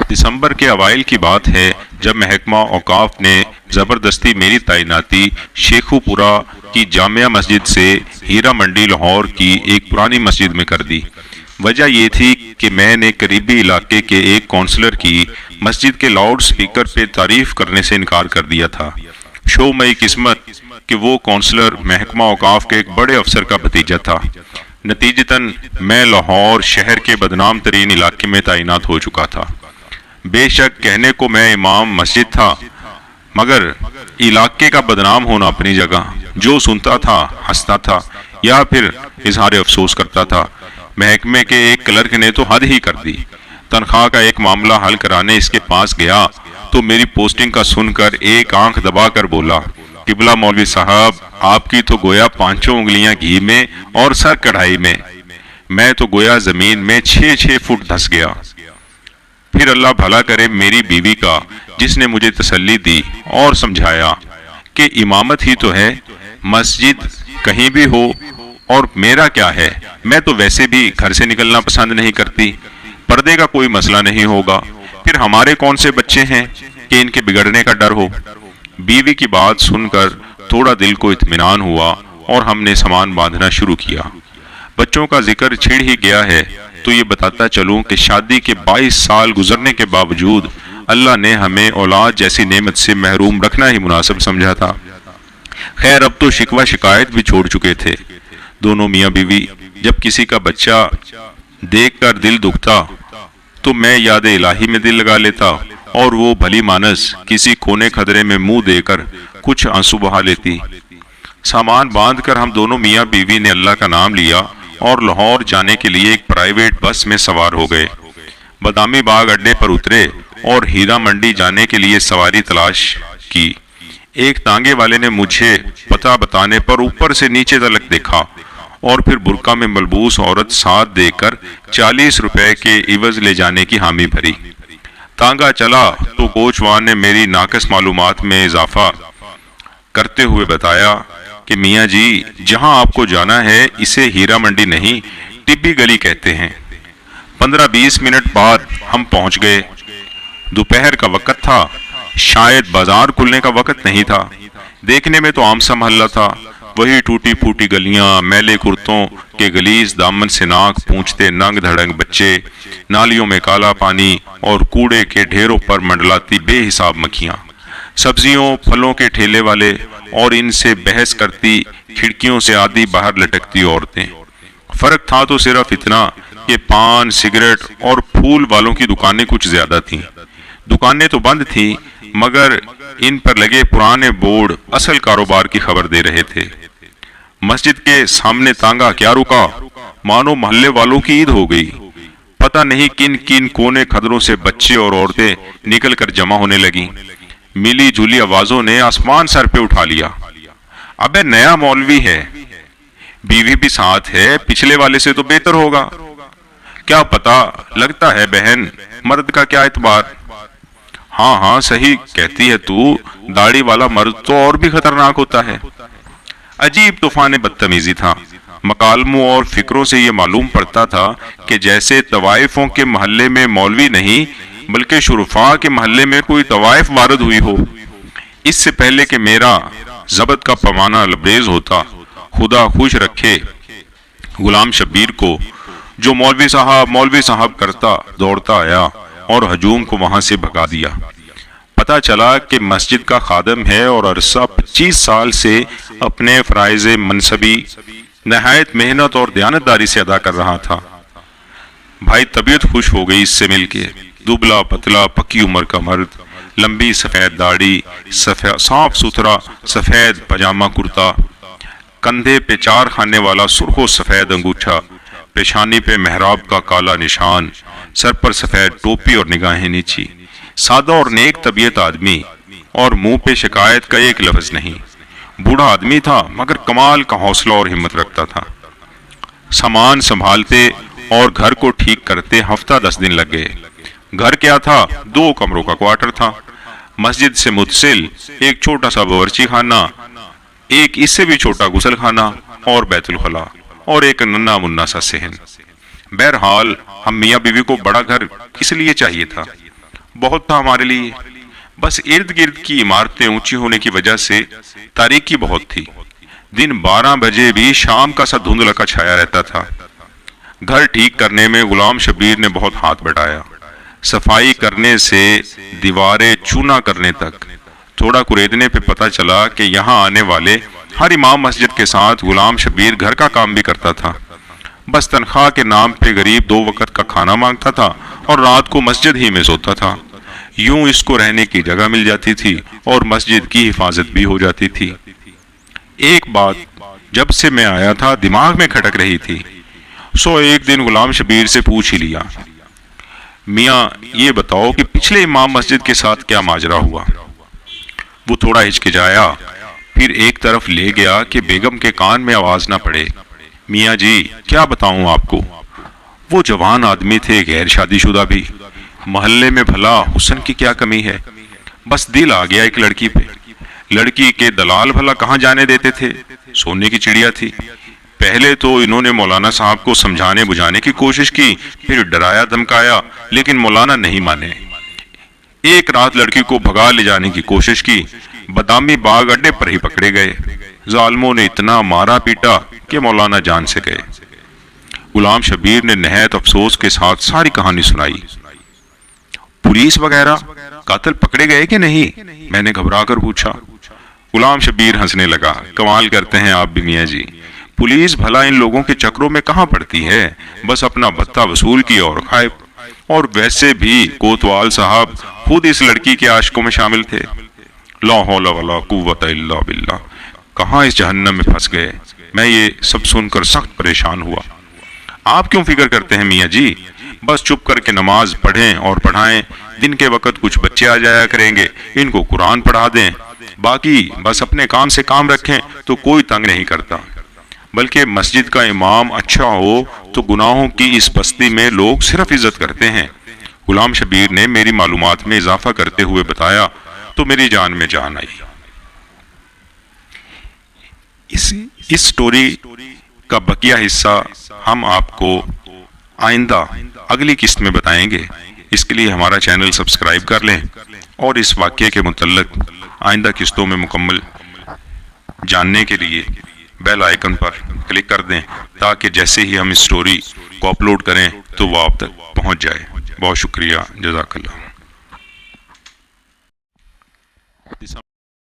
دسمبر کے اوائل کی بات ہے جب محکمہ اوقاف نے زبردستی میری تعیناتی شیخو پورہ کی جامعہ مسجد سے ہیرا منڈی لاہور کی ایک پرانی مسجد میں کر دی۔ وجہ یہ تھی کہ میں نے قریبی علاقے کے ایک کونسلر کی مسجد کے لاؤڈ سپیکر پہ تعریف کرنے سے انکار کر دیا تھا۔ شو مئی قسمت کہ وہ کونسلر محکمہ اوقاف کے ایک بڑے افسر کا بھتیجا تھا۔ نتیجتاً میں لاہور شہر کے بدنام ترین علاقے میں تعینات ہو چکا تھا۔ بے شک کہنے کو میں امام مسجد تھا، مگر علاقے کا بدنام ہونا اپنی جگہ۔ جو سنتا تھا ہنستا تھا یا پھر اظہار افسوس کرتا تھا۔ محکمے کے ایک کلرک نے تو حد ہی کر دی۔ تنخواہ کا ایک معاملہ حل کرانے اس کے پاس گیا تو میری پوسٹنگ کا سن کر ایک آنکھ دبا کر بولا، قبلہ مولوی صاحب آپ کی تو گویا 5 انگلیاں گھی میں اور سر کڑھائی میں، میں تو گویا زمین میں 6 فٹ دھس گیا۔ پھر اللہ بھلا کرے میری بیوی کا، جس نے مجھے تسلی دی اور سمجھایا کہ امامت ہی تو ہے، مسجد کہیں بھی ہو اور میرا کیا ہے، میں تو ویسے بھی گھر سے نکلنا پسند نہیں کرتی، پردے کا کوئی مسئلہ نہیں ہوگا، پھر ہمارے کون سے بچے ہیں کہ ان کے بگڑنے کا ڈر ہو۔ بیوی کی بات سن کر تھوڑا دل کو اطمینان ہوا اور ہم نے سامان باندھنا شروع کیا۔ بچوں کا ذکر چھڑ ہی گیا ہے تو یہ بتاتا چلوں کہ شادی کے 22 سال گزرنے کے باوجود اللہ نے ہمیں اولاد جیسی نعمت سے محروم رکھنا ہی مناسب سمجھا تھا۔ خیر اب تو شکوہ شکایت بھی چھوڑ چکے تھے۔ دونوں میاں بیوی جب کسی کا بچہ دیکھ کر دل دکھتا تو میں یاد الہی میں دل لگا لیتا اور وہ بھلی مانس کسی کونے خدرے میں منہ دے کر کچھ آنسو بہا لیتی۔ سامان باندھ کر ہم دونوں میاں بیوی نے اللہ کا نام لیا اور لاہور جانے کے لیے ایک پرائیویٹ بس میں سوار ہو گئے۔ بادامی باغ اڈے پر اترے اور ہیرا منڈی جانے کے لیے سواری تلاش کی۔ ایک تانگے والے نے مجھے پتہ بتانے پر اوپر سے نیچے تلک دیکھا اور پھر برقع میں ملبوس عورت ساتھ دے کر 40 روپے کے عوض لے جانے کی حامی بھری۔ تانگا چلا تو کوچوان نے میری ناقص معلومات میں اضافہ کرتے ہوئے بتایا کہ میاں جی جہاں آپ کو جانا ہے اسے ہیرا منڈی نہیں ٹبی گلی کہتے ہیں۔ 15-20 منٹ بعد ہم پہنچ گئے۔ دوپہر کا وقت تھا، شاید بازار کھلنے کا وقت نہیں تھا۔ دیکھنے میں تو عام سا محلہ تھا، وہی ٹوٹی پھوٹی گلیاں، میلے کرتوں کے گلیز دامن سے ناک پونچھتے ننگ دھڑنگ بچے، نالیوں میں کالا پانی اور کوڑے کے ڈھیروں پر منڈلاتی بے حساب مکھیاں، سبزیوں پھلوں کے ٹھیلے والے اور ان سے بحث کرتی کھڑکیوں سے آدھی باہر لٹکتی عورتیں۔ فرق تھا تو صرف اتنا کہ پان سگریٹ اور پھول والوں کی دکانیں کچھ زیادہ تھیں۔ دکانیں تو بند تھیں مگر ان پر لگے پرانے بورڈ اصل کاروبار کی خبر دے رہے تھے۔ مسجد کے سامنے تانگا کیا رکا، مانو محلے والوں کی عید ہو گئی۔ پتہ نہیں کن کن کونے خدروں سے بچے اور عورتیں نکل کر جمع ہونے لگیں۔ ملی جھولی آوازوں نے آسمان سر پہ اٹھا لیا۔ ابے نیا مولوی ہے، بیوی بھی ساتھ ہے، پچھلے والے سے تو بہتر ہوگا۔ کیا پتا، لگتا ہے بہن، مرد کا کیا اعتبار۔ ہاں ہاں صحیح کہتی ہے تو، داڑھی والا مرد تو اور بھی خطرناک ہوتا ہے۔ عجیب طوفان بدتمیزی تھا۔ مکالموں اور فکروں سے یہ معلوم پڑتا تھا کہ جیسے طوائفوں کے محلے میں مولوی نہیں بلکہ شرفاء کے محلے میں کوئی طوائف وارد ہوئی ہو۔ اس سے پہلے کہ میرا ضبط کا پیمانہ لبریز ہوتا، خدا خوش رکھے غلام شبیر کو، جو مولوی صاحب کرتا دوڑتا آیا اور ہجوم کو وہاں سے بھگا دیا۔ پتہ چلا کہ مسجد کا خادم ہے اور عرصہ 25 سال سے اپنے فرائض منصبی نہایت محنت اور دیانتداری سے ادا کر رہا تھا۔ بھائی طبیعت خوش ہو گئی اس سے مل کے۔ دبلا پتلا پکی عمر کا مرد، لمبی سفید داڑھی، صاف ستھرا سفید پاجامہ کرتا، کندھے پہ 4 خانے والا سرخ و سفید انگوٹھا، پیشانی پہ محراب کا کالا نشان، سر پر سفید ٹوپی اور نگاہیں نیچی، سادہ اور نیک طبیعت آدمی، اور منہ پہ شکایت کا ایک لفظ نہیں۔ بوڑھا آدمی تھا مگر کمال کا حوصلہ اور ہمت رکھتا تھا۔ سامان سنبھالتے اور گھر کو ٹھیک کرتے ہفتہ 10 دن لگ گئے۔ گھر کیا تھا، 2 کمروں کا کوارٹر تھا۔ مسجد سے متصل ایک چھوٹا سا باورچی خانہ، ایک اس سے بھی چھوٹا غسل خانہ اور بیت الخلاء، اور ایک ننا منا سا صحن۔ بہرحال ہم میاں بیوی کو بڑا گھر کس لیے چاہیے تھا؟ بہت تھا ہمارے لیے، بس ارد گرد کی عمارتیں اونچی ہونے کی وجہ سے تاریکی بہت تھی۔ دن 12 بجے بھی شام کا سا دھندلا کا چھایا رہتا تھا۔ گھر ٹھیک کرنے میں غلام شبیر نے بہت ہاتھ بٹایا، صفائی کرنے سے دیواریں چونا کرنے تک۔ تھوڑا کریدنے پہ پتہ چلا کہ یہاں آنے والے ہر امام مسجد کے ساتھ غلام شبیر گھر کا کام بھی کرتا تھا۔ بس تنخواہ کے نام پہ غریب 2 وقت کا کھانا مانگتا تھا اور رات کو مسجد ہی میں سوتا تھا۔ یوں اس کو رہنے کی جگہ مل جاتی تھی اور مسجد کی حفاظت بھی ہو جاتی تھی۔ ایک بات جب سے میں آیا تھا دماغ میں کھٹک رہی تھی، سو ایک دن غلام شبیر سے پوچھ ہی لیا، میاں یہ بتاؤ کہ پچھلے امام مسجد کے ساتھ کیا ماجرا ہوا؟ وہ تھوڑا ہچکچایا، پھر ایک طرف لے گیا کہ بیگم کے کان میں آواز نہ پڑے۔ میاں جی کیا بتاؤں آپ کو، وہ جوان آدمی تھے، غیر شادی شدہ بھی، محلے میں بھلا حسن کی کیا کمی ہے، بس دل آ گیا ایک لڑکی پہ۔ لڑکی کے دلال بھلا کہاں جانے دیتے تھے، سونے کی چڑیا تھی۔ پہلے تو انہوں نے مولانا صاحب کو سمجھانے بجھانے کی کوشش کی، پھر ڈرایا دھمکایا، لیکن مولانا نہیں مانے۔ ایک رات لڑکی کو بھگا لے جانے کی کوشش کی، بادامی باغ اڈے پر ہی پکڑے گئے۔ ظالموں نے اتنا مارا پیٹا کہ مولانا جان سے گئے۔ غلام شبیر نے نہایت افسوس کے ساتھ ساری کہانی سنائی۔ پولیس وغیرہ قاتل پکڑے گئے کہ نہیں؟ میں نے گھبرا کر پوچھا۔ غلام شبیر ہنسنے لگا، کمال کرتے ہیں آپ بھی میاں جی، پولیس بھلا ان لوگوں کے چکروں میں کہاں پڑتی ہے، بس اپنا بھتہ وصول کی اور کھائے۔ اور ویسے بھی کوتوال صاحب خود اس لڑکی کے عاشقوں میں شامل تھے۔ لا حول ولا قوت الا باللہ، کہاں اس جہنم میں پھنس گئے۔ میں یہ سب سن کر سخت پریشان ہوا۔ آپ کیوں فکر کرتے ہیں میاں جی، بس چپ کر کے نماز پڑھیں اور پڑھائیں، دن کے وقت کچھ بچے آ جایا کریں گے، ان کو قرآن پڑھا دیں، باقی بس اپنے کام سے کام رکھیں تو کوئی تنگ نہیں کرتا۔ بلکہ مسجد کا امام اچھا ہو تو گناہوں کی اس بستی میں لوگ صرف عزت کرتے ہیں۔ غلام شبیر نے میری معلومات میں اضافہ کرتے ہوئے بتایا تو میری جان میں جان آئی۔ اس سٹوری کا بقیہ حصہ ہم آپ کو آئندہ اگلی قسط میں بتائیں گے۔ اس کے لیے ہمارا چینل سبسکرائب کر لیں اور اس واقعے کے متعلق آئندہ قسطوں میں مکمل جاننے کے لیے بیل آئیکن پر کلک کر دیں، تاکہ جیسے ہی ہم اس سٹوری کو اپلوڈ کریں تو وہ آپ تک پہنچ جائے۔ بہت شکریہ، جزاک اللہ۔